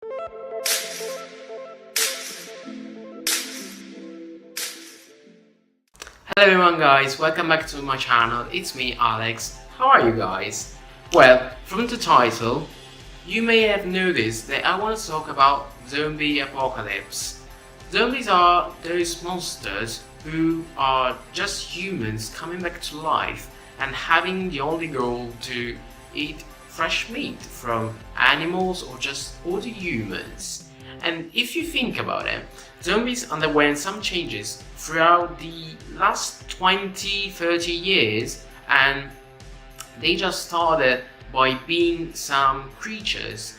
Hello everyone guys, welcome back to my channel. It's me, Alex. How are you guys? Well, from the title, you may have noticed that I want to talk about zombie apocalypse. Zombies are those monsters who are just humans coming back to life and having the only goal to eat fresh meat from animals or just other humans. And if you think about it, zombies underwent some changes throughout the last 20-30 years, and they just started by being some creatures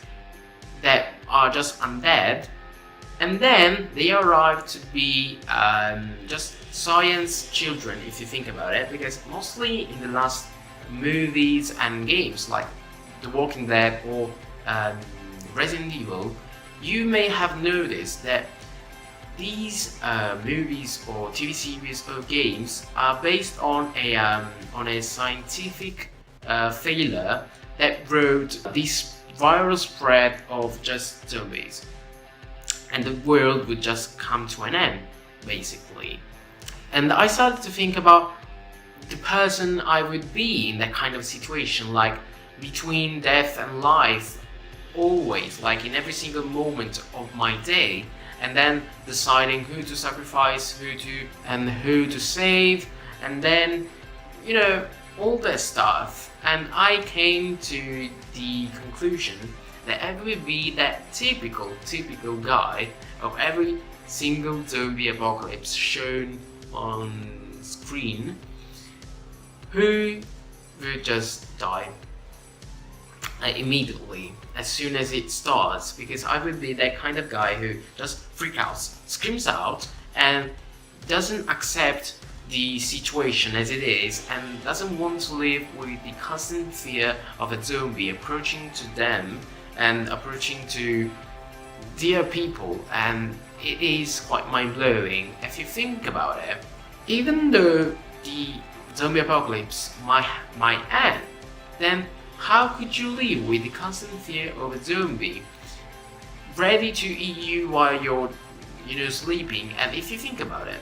that are just undead, and then they arrived to be just science children, if you think about it, because mostly in the last movies and games like The Walking Dead or Resident Evil, you may have noticed that these movies or TV series or games are based on a scientific failure that brought this viral spread of just zombies, and the world would just come to an end, basically. And I started to think about the person I would be in that kind of situation, like between death and life, always, like in every single moment of my day, and then deciding who to sacrifice, who to save, and then, you know, all that stuff. And I came to the conclusion that I would be that typical guy of every single zombie apocalypse shown on screen, who would just die immediately as soon as it starts, because I would be that kind of guy who just freaks out, screams out, and doesn't accept the situation as it is, and doesn't want to live with the constant fear of a zombie approaching to them and approaching to dear people. And it is quite mind-blowing if you think about it. Even though the zombie apocalypse might end, then how could you live with the constant fear of a zombie ready to eat you while you're, sleeping? And if you think about it,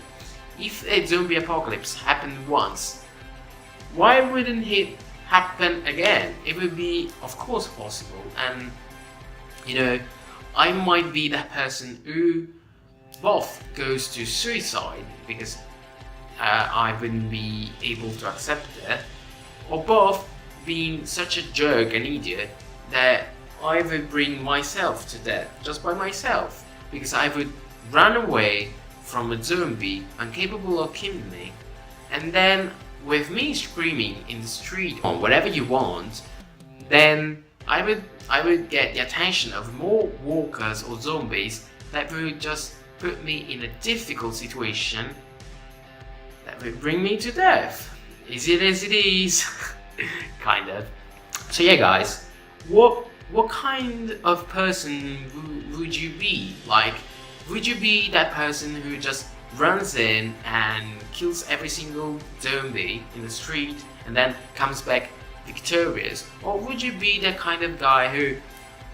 if a zombie apocalypse happened once, why wouldn't it happen again? It would be, of course, possible. And I might be that person who both goes to suicide because I wouldn't be able to accept it, or both being such a jerk and idiot that I would bring myself to death just by myself, because I would run away from a zombie incapable of killing me, and then with me screaming in the street or whatever you want, then I would get the attention of more walkers or zombies that would just put me in a difficult situation that would bring me to death. Is it as it is? Kind of. So yeah guys, what kind of person would you be? Like, would you be that person who just runs in and kills every single zombie in the street and then comes back victorious? Or would you be that kind of guy who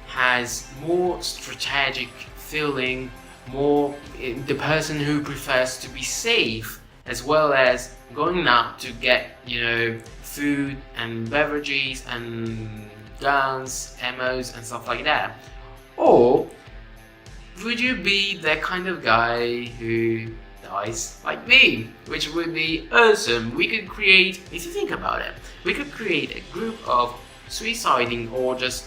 has more strategic feeling, more the person who prefers to be safe as well as going out to get, food and beverages and guns, ammos and stuff like that? Or would you be that kind of guy who dies like me, which would be awesome? We could create, if you think about it, we could create a group of suiciding or just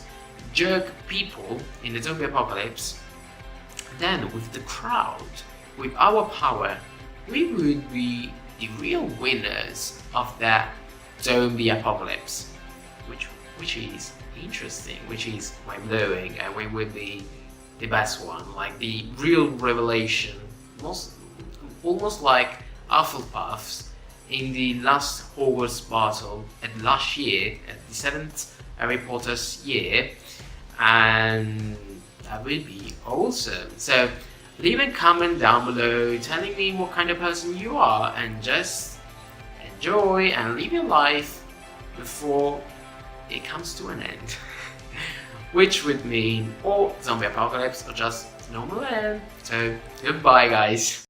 jerk people in the zombie apocalypse. Then with the crowd, with our power, we would be the real winners of that zombie apocalypse, which is interesting, which is mind-blowing, and we would be the best one, like the real revelation, almost like Hufflepuffs in the last Hogwarts battle at last year, at the 7th Harry Potter's year, and that would be awesome. So leave a comment down below telling me what kind of person you are, and just enjoy and live your life before it comes to an end. which would mean or zombie apocalypse or just normal end. So goodbye guys.